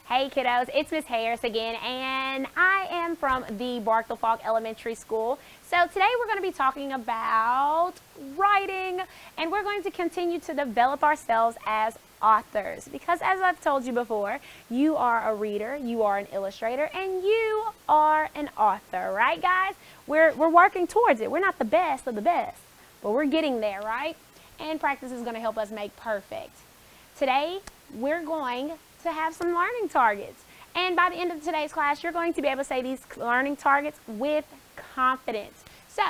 Hey kiddos, it's Miss Harris again, and I am from the Barkdale Falk Elementary School. So today we're going to be talking about writing, and we're going to continue to develop ourselves as authors. Because as I've told you before, you are a reader, you are an illustrator, and you are an author, right guys? We're working towards it. We're not the best of the best, but we're getting there, right? And practice is going to help us make perfect. Today, we're going to have some learning targets. And by the end of today's class, you're going to be able to say these learning targets with confidence. So,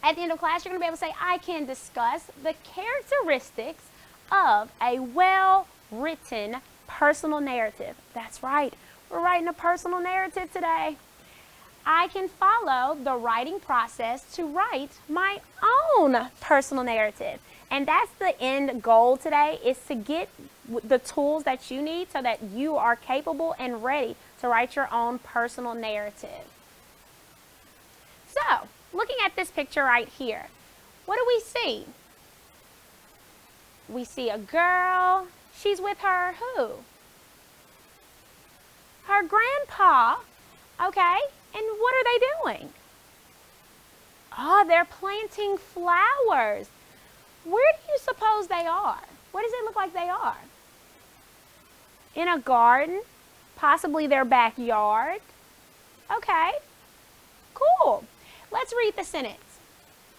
at the end of class, you're going to be able to say, I can discuss the characteristics of a well-written personal narrative. That's right. We're writing a personal narrative today. I can follow the writing process to write my own personal narrative. And that's the end goal today, is to get the tools that you need so that you are capable and ready to write your own personal narrative. So, looking at this picture right here, what do we see? We see a girl. She's with her who? Her grandpa. Okay, and what are they doing? Oh, they're planting flowers. Where do you suppose they are? Where does it look like they are? In a garden, possibly their backyard. Okay, cool. Let's read the sentence.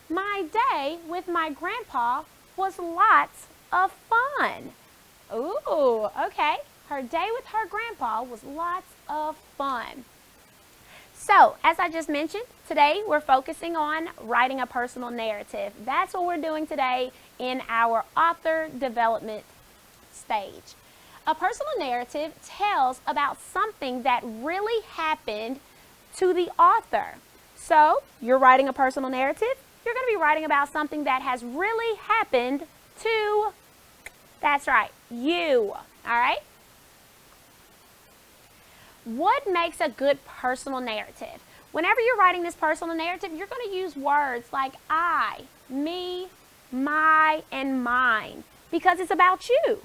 My day with my grandpa was lots of fun. Ooh, okay. Her day with her grandpa was lots of fun. So, as I just mentioned, today we're focusing on writing a personal narrative. That's what we're doing today in our author development stage. A personal narrative tells about something that really happened to the author. So, you're writing a personal narrative. You're going to be writing about something that has really happened to, that's right, you. All right? What makes a good personal narrative? Whenever you're writing this personal narrative, you're going to use words like I, me, my, and mine, because it's about you.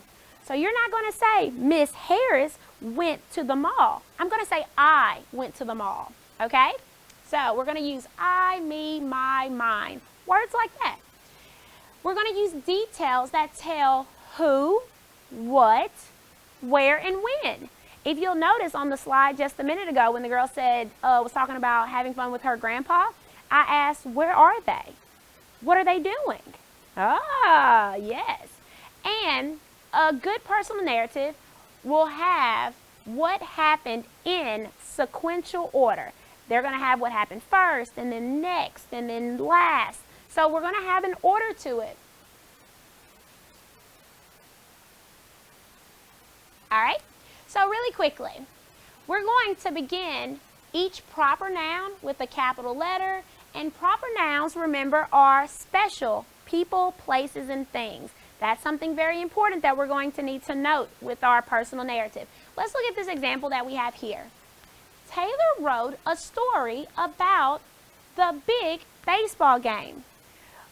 So you're not going to say, Miss Harris went to the mall. I'm going to say, I went to the mall, okay? So we're going to use I, me, my, mine, words like that. We're going to use details that tell who, what, where, and when. If you'll notice on the slide just a minute ago when the girl said, was talking about having fun with her grandpa, I asked, where are they? What are they doing? Ah, yes. And a good personal narrative will have what happened in sequential order. They're going to have what happened first, and then next, and then last. So we're going to have an order to it. All right? So really quickly, we're going to begin each proper noun with a capital letter, and proper nouns, remember, are special people, places, and things. That's something very important that we're going to need to note with our personal narrative. Let's look at this example that we have here. Taylor wrote a story about the big baseball game.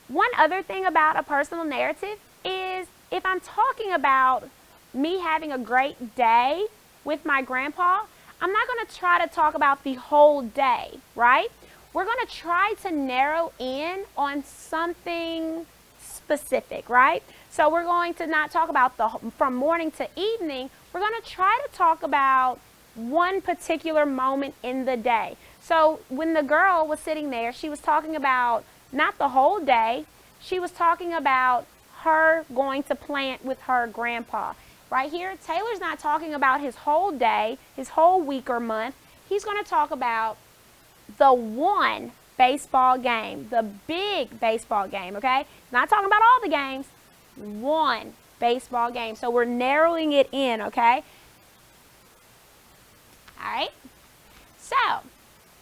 One other thing about a personal narrative is if I'm talking about me having a great day with my grandpa, I'm not going to try to talk about the whole day, right? We're going to try to narrow in on something specific, right? So we're going to not talk about from morning to evening. We're going to try to talk about one particular moment in the day. So when the girl was sitting there, she was talking about not the whole day. She was talking about her going to plant with her grandpa. Right here, Taylor's not talking about his whole day, his whole week or month. He's going to talk about the one baseball game, the big baseball game, okay? He's not talking about all the games, one baseball game. So we're narrowing it in, okay? All right? So,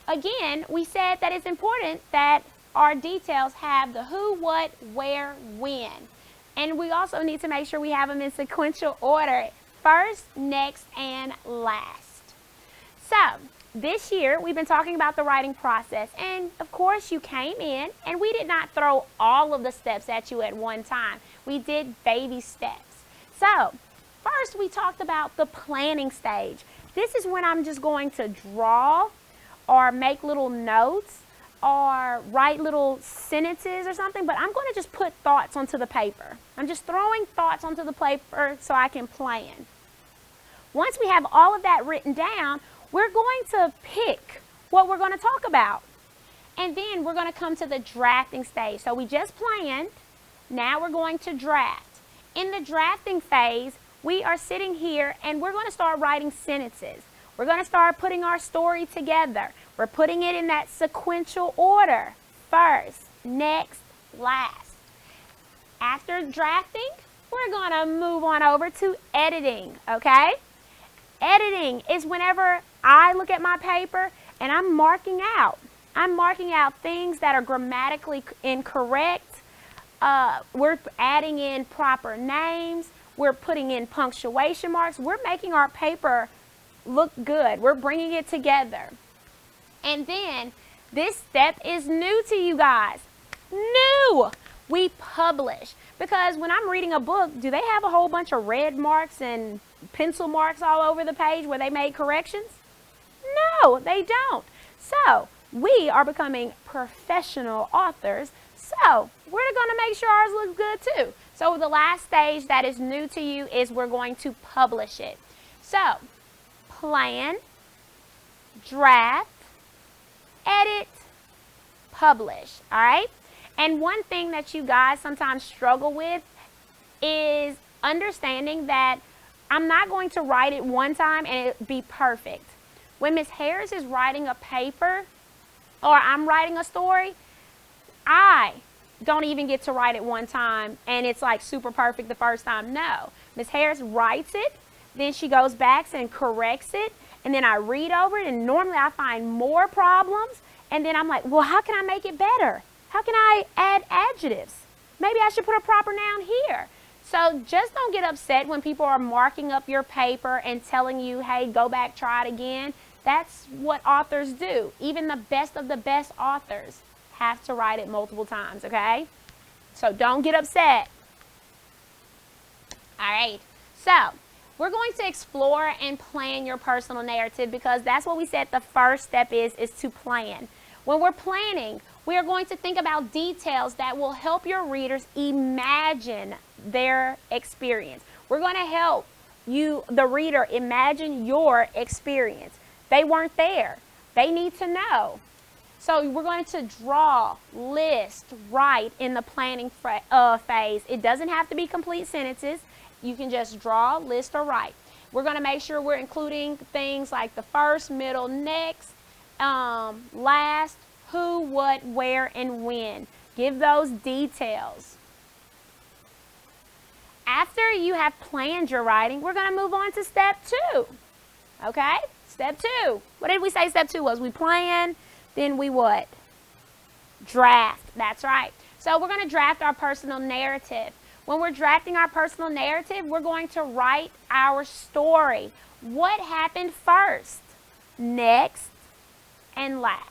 again, we said that it's important that our details have the who, what, where, when. And we also need to make sure we have them in sequential order. First, next, and last. So, this year, we've been talking about the writing process. And, of course, you came in, and we did not throw all of the steps at you at one time. We did baby steps. So, First, we talked about the planning stage. This is when I'm just going to draw or make little notes or write little sentences or something, but I'm going to just put thoughts onto the paper. I'm just throwing thoughts onto the paper so I can plan. Once we have all of that written down, we're going to pick what we're going to talk about. And then we're going to come to the drafting stage. So we just planned. Now we're going to draft. In the drafting phase, we are sitting here and we're going to start writing sentences. We're going to start putting our story together. We're putting it in that sequential order. First, next, last. After drafting, we're going to move on over to editing, okay? Editing is whenever I look at my paper and I'm marking out. I'm marking out things that are grammatically incorrect. We're adding in proper names. We're putting in punctuation marks. We're making our paper look good. We're bringing it together. And then this step is new to you guys. New! We publish. Because when I'm reading a book, do they have a whole bunch of red marks and pencil marks all over the page where they made corrections? No, they don't. So we are becoming professional authors. So we're going to make sure ours looks good too. So the last stage that is new to you is we're going to publish it. So plan, draft, edit, publish. All right? And one thing that you guys sometimes struggle with is understanding that I'm not going to write it one time and it be perfect. When Miss Harris is writing a paper or I'm writing a story, I don't even get to write it one time and it's like super perfect the first time. No. Miss Harris writes it, then she goes back and corrects it, and then I read over it, and normally I find more problems, and then I'm like, well, how can I make it better? How can I add adjectives? Maybe I should put a proper noun here. So just don't get upset when people are marking up your paper and telling you, hey, go back, try it again. That's what authors do. Even the best of the best authors have to write it multiple times, okay? So don't get upset. All right, so we're going to explore and plan your personal narrative because that's what we said the first step is to plan. When we're planning, we are going to think about details that will help your readers imagine their experience. We're going to help you, the reader, imagine your experience. They weren't there. They need to know. So we're going to draw, list, write in the planning phase. It doesn't have to be complete sentences. You can just draw, list, or write. We're going to make sure we're including things like the first, middle, next, last, who, what, where, and when. Give those details. After you have planned your writing, we're going to move on to step 2. Okay? Step 2. What did we say step 2 was? We plan, then we what? Draft. That's right. So we're going to draft our personal narrative. When we're drafting our personal narrative, we're going to write our story. What happened first, next, and last.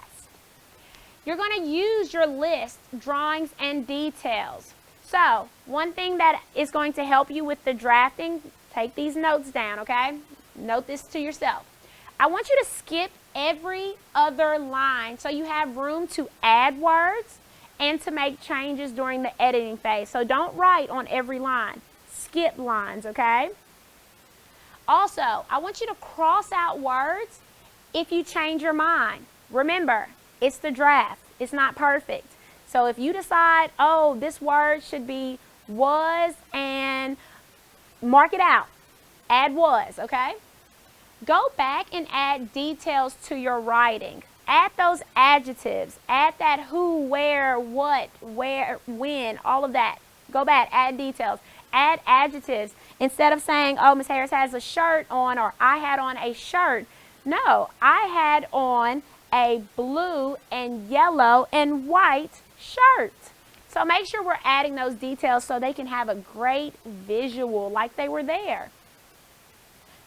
You're going to use your list, drawings, and details. So one thing that is going to help you with the drafting, take these notes down, okay? Note this to yourself. I want you to skip every other line so you have room to add words and to make changes during the editing phase. So don't write on every line. Skip lines, okay? Also, I want you to cross out words if you change your mind. Remember, it's the draft. It's not perfect. So if you decide, oh, this word should be was, and mark it out. Add was, okay? Go back and add details to your writing. Add those adjectives. Add that who, where, what, where, when, all of that. Go back, add details. Add adjectives. Instead of saying, oh, Miss Harris has a shirt on, or I had on a shirt. No, I had on a blue and yellow and white shirt. So make sure we're adding those details so they can have a great visual like they were there.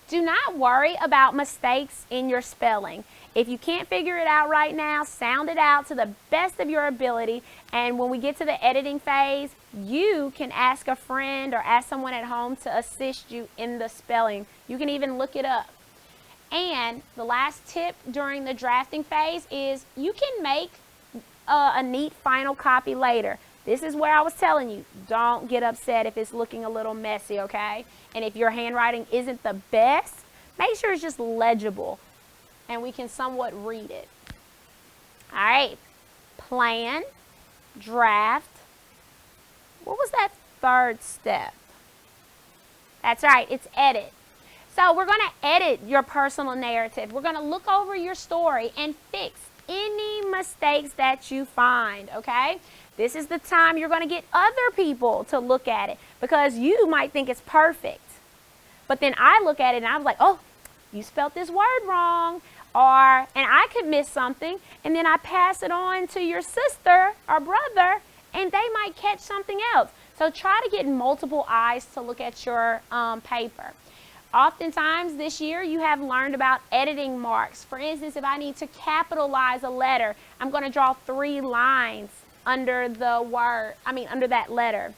Do not worry about mistakes in your spelling. If you can't figure it out right now, sound it out to the best of your ability. And when we get to the editing phase, you can ask a friend or ask someone at home to assist you in the spelling. You can even look it up. And the last tip during the drafting phase is you can make a neat final copy later. This is where I was telling you, don't get upset if it's looking a little messy, okay? And if your handwriting isn't the best, make sure it's just legible and we can somewhat read it. All right, plan, draft. What was that third step? That's right, it's edit. So we're going to edit your personal narrative. We're going to look over your story and fix any mistakes that you find, okay? This is the time you're going to get other people to look at it because you might think it's perfect. But then I look at it and I was like, oh, you spelled this word wrong. And I could miss something, and then I pass it on to your sister or brother, and they might catch something else. So try to get multiple eyes to look at your paper. Oftentimes this year you have learned about editing marks. For instance, if I need to capitalize a letter, I'm going to draw 3 lines under under that letter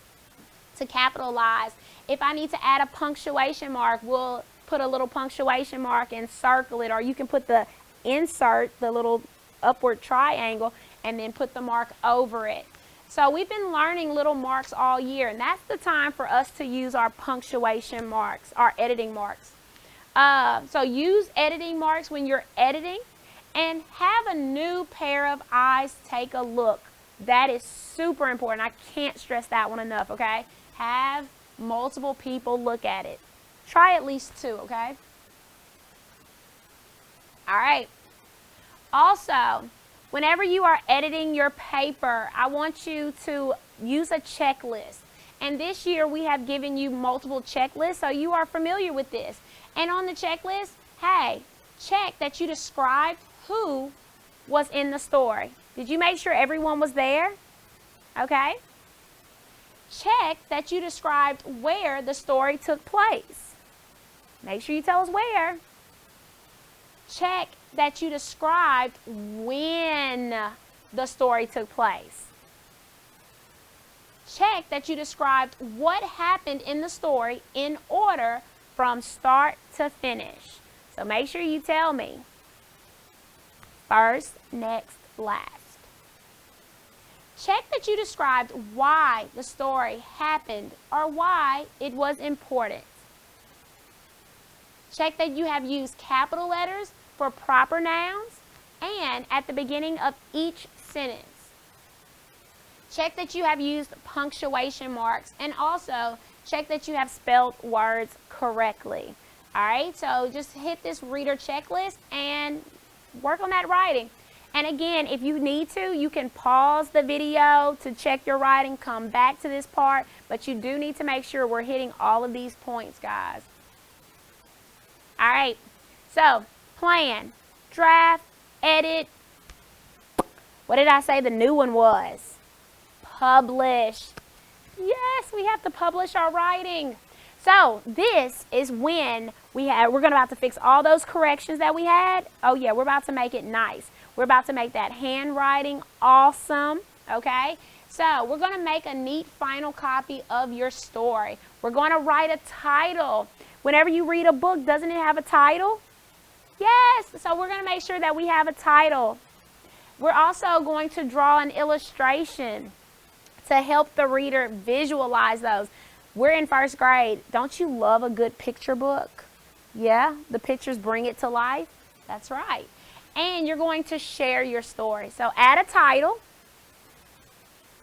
to capitalize. If I need to add a punctuation mark, we'll put a little punctuation mark and circle it, or you can put the insert, the little upward triangle, and then put the mark over it. So we've been learning little marks all year, and that's the time for us to use our punctuation marks, our editing marks. So use editing marks when you're editing, and have a new pair of eyes take a look. That is super important. I can't stress that one enough, okay? Have multiple people look at it. Try at least 2, okay? All right. Also, whenever you are editing your paper, I want you to use a checklist. And this year we have given you multiple checklists, so you are familiar with this. And on the checklist, hey, check that you described who was in the story. Did you make sure everyone was there? Okay. Check that you described where the story took place. Make sure you tell us where. Check that you described when the story took place. Check that you described what happened in the story in order from start to finish. So make sure you tell me. First, next, last. Check that you described why the story happened or why it was important. Check that you have used capital letters for proper nouns and at the beginning of each sentence. Check that you have used punctuation marks, and also check that you have spelled words correctly. All right, so just hit this reader checklist and work on that writing. And again, if you need to, you can pause the video to check your writing, come back to this part, but you do need to make sure we're hitting all of these points, guys. All right, so plan, draft, edit. What did I say the new one was? Publish. Yes, we have to publish our writing. So this is when we're about to fix all those corrections that we had. Oh yeah, we're about to make it nice. We're about to make that handwriting awesome, okay? So we're going to make a neat final copy of your story. We're going to write a title. Whenever you read a book, doesn't it have a title? Yes, so we're going to make sure that we have a title. We're also going to draw an illustration to help the reader visualize those. We're in first grade. Don't you love a good picture book? Yeah, the pictures bring it to life. That's right. And you're going to share your story. So add a title,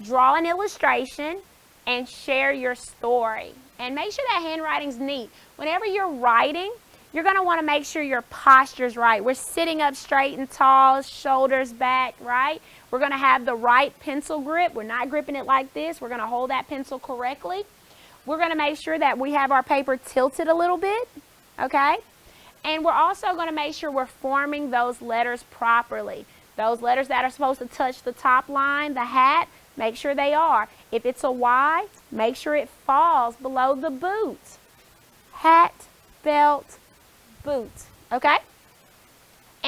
draw an illustration, and share your story. And make sure that handwriting's neat. Whenever you're writing, you're going to want to make sure your posture's right. We're sitting up straight and tall, shoulders back, right? We're going to have the right pencil grip. We're not gripping it like this. We're going to hold that pencil correctly. We're going to make sure that we have our paper tilted a little bit, okay? And we're also going to make sure we're forming those letters properly. Those letters that are supposed to touch the top line, the hat, make sure they are. If it's a Y, make sure it falls below the boot. Hat, belt, boot, okay?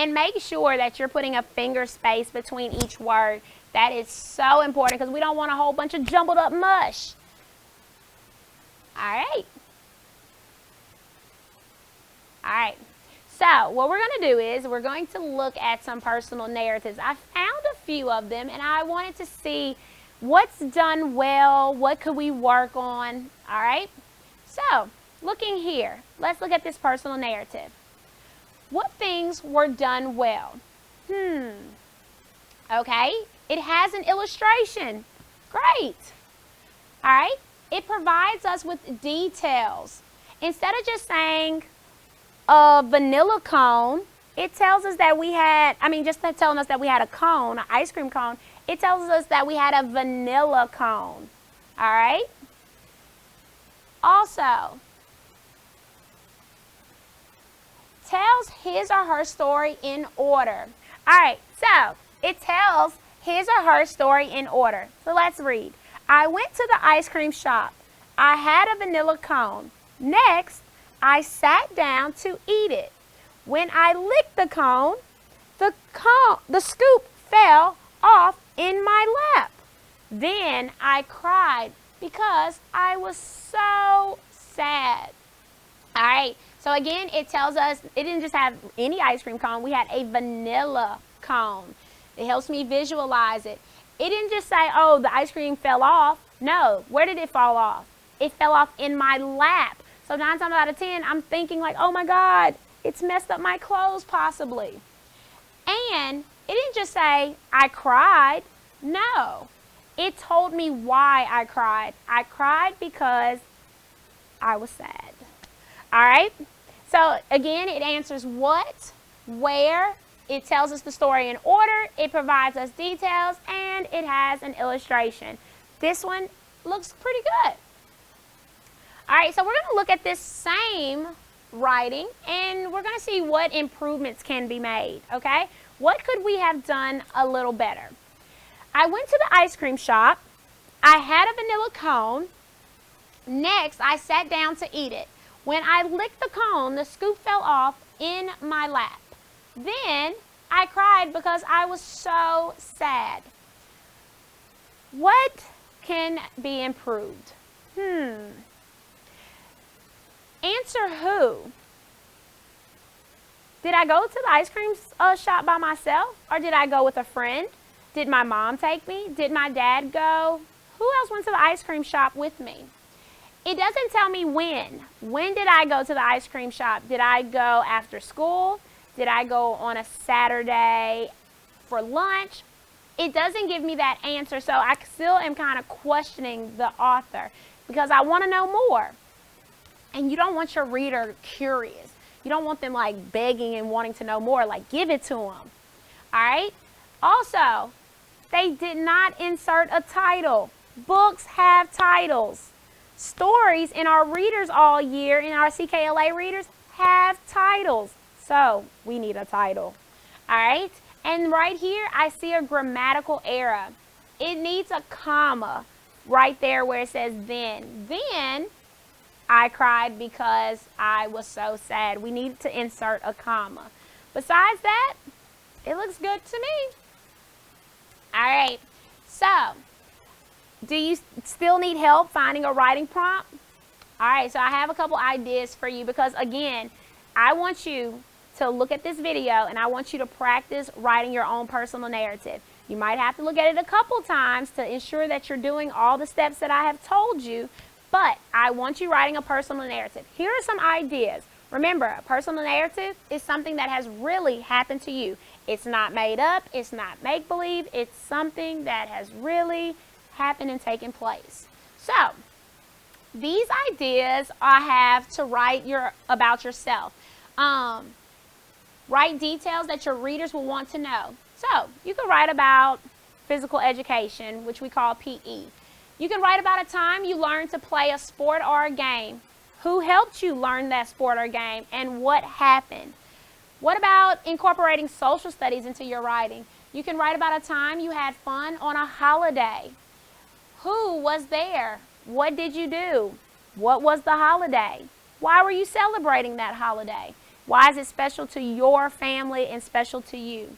And make sure that you're putting a finger space between each word. That is so important because we don't want a whole bunch of jumbled up mush. All right. All right. So what we're going to do is we're going to look at some personal narratives. I found a few of them and I wanted to see what's done well, what could we work on. All right. So looking here, let's look at this personal narrative. What things were done well? Okay, it has an illustration. Great. All right, it provides us with details. Instead of just saying a vanilla cone, it tells us that we had, just telling us that we had a cone, an ice cream cone, it tells us that we had a vanilla cone. All right. Also, tells his or her story in order. All right, so it tells his or her story in order. So let's read. I went to the ice cream shop. I had a vanilla cone. Next, I sat down to eat it. When I licked the cone, the scoop fell off in my lap. Then I cried because I was so sad. All right. So again, it tells us it didn't just have any ice cream cone. We had a vanilla cone. It helps me visualize it. It didn't just say, oh, the ice cream fell off. No. Where did it fall off? It fell off in my lap. So 9 times out of 10, I'm thinking like, oh my God, it's messed up my clothes possibly. And it didn't just say, I cried. No. It told me why I cried. I cried because I was sad. All right. So again, it answers what, where, it tells us the story in order, it provides us details, and it has an illustration. This one looks pretty good. All right, so we're going to look at this same writing, and we're going to see what improvements can be made, okay? What could we have done a little better? I went to the ice cream shop. I had a vanilla cone. Next, I sat down to eat it. When I licked the cone, the scoop fell off in my lap. Then I cried because I was so sad. What can be improved? Answer who? Did I go to the ice cream shop by myself, or did I go with a friend? Did my mom take me? Did my dad go? Who else went to the ice cream shop with me? It doesn't tell me when. When did I go to the ice cream shop? Did I go after school? Did I go on a Saturday for lunch? It doesn't give me that answer, so I still am kind of questioning the author because I want to know more. And you don't want your reader curious. You don't want them like begging and wanting to know more, like give it to them. All right? Also, they did not insert a title. Books have titles. Stories in our readers all year, in our CKLA readers, have titles. So we need a title. All right? And right here, I see a grammatical error. It needs a comma right there where it says then. Then I cried because I was so sad. We need to insert a comma. Besides that, it looks good to me. All right. So, do you still need help finding a writing prompt? All right. So, I have a couple ideas for you because, again, I want you to look at this video and I want you to practice writing your own personal narrative. You might have to look at it a couple times to ensure that you're doing all the steps that I have told you, but I want you writing a personal narrative. Here are some ideas. Remember, a personal narrative is something that has really happened to you. It's not made up, it's not make-believe, it's something that has really happened and taken place. So, these ideas I have to write about yourself. Write details that your readers will want to know. So, you can write about physical education, which we call PE. You can write about a time you learned to play a sport or a game. Who helped you learn that sport or game and what happened? What about incorporating social studies into your writing? You can write about a time you had fun on a holiday. Who was there? What did you do? What was the holiday? Why were you celebrating that holiday? Why is it special to your family and special to you?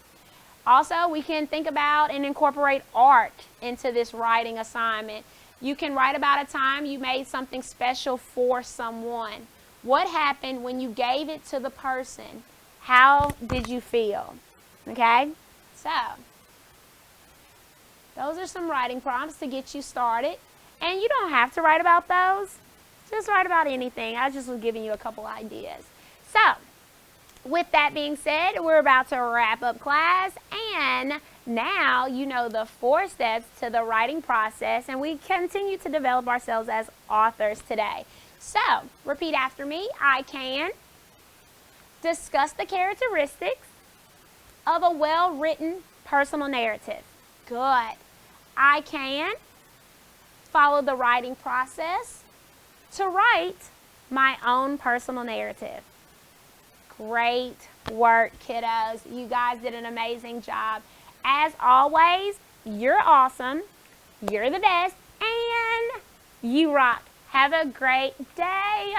Also, we can think about and incorporate art into this writing assignment. You can write about a time you made something special for someone. What happened when you gave it to the person? How did you feel? Okay? So, those are some writing prompts to get you started. And you don't have to write about those. Just write about anything. I just was giving you a couple ideas. So, with that being said, we're about to wrap up class, and now you know the 4 steps to the writing process, and we continue to develop ourselves as authors today. So, repeat after me. I can discuss the characteristics of a well-written personal narrative. Good. I can follow the writing process to write my own personal narrative. Great work, kiddos. You guys did an amazing job. As always, you're awesome, you're the best, and you rock. Have a great day.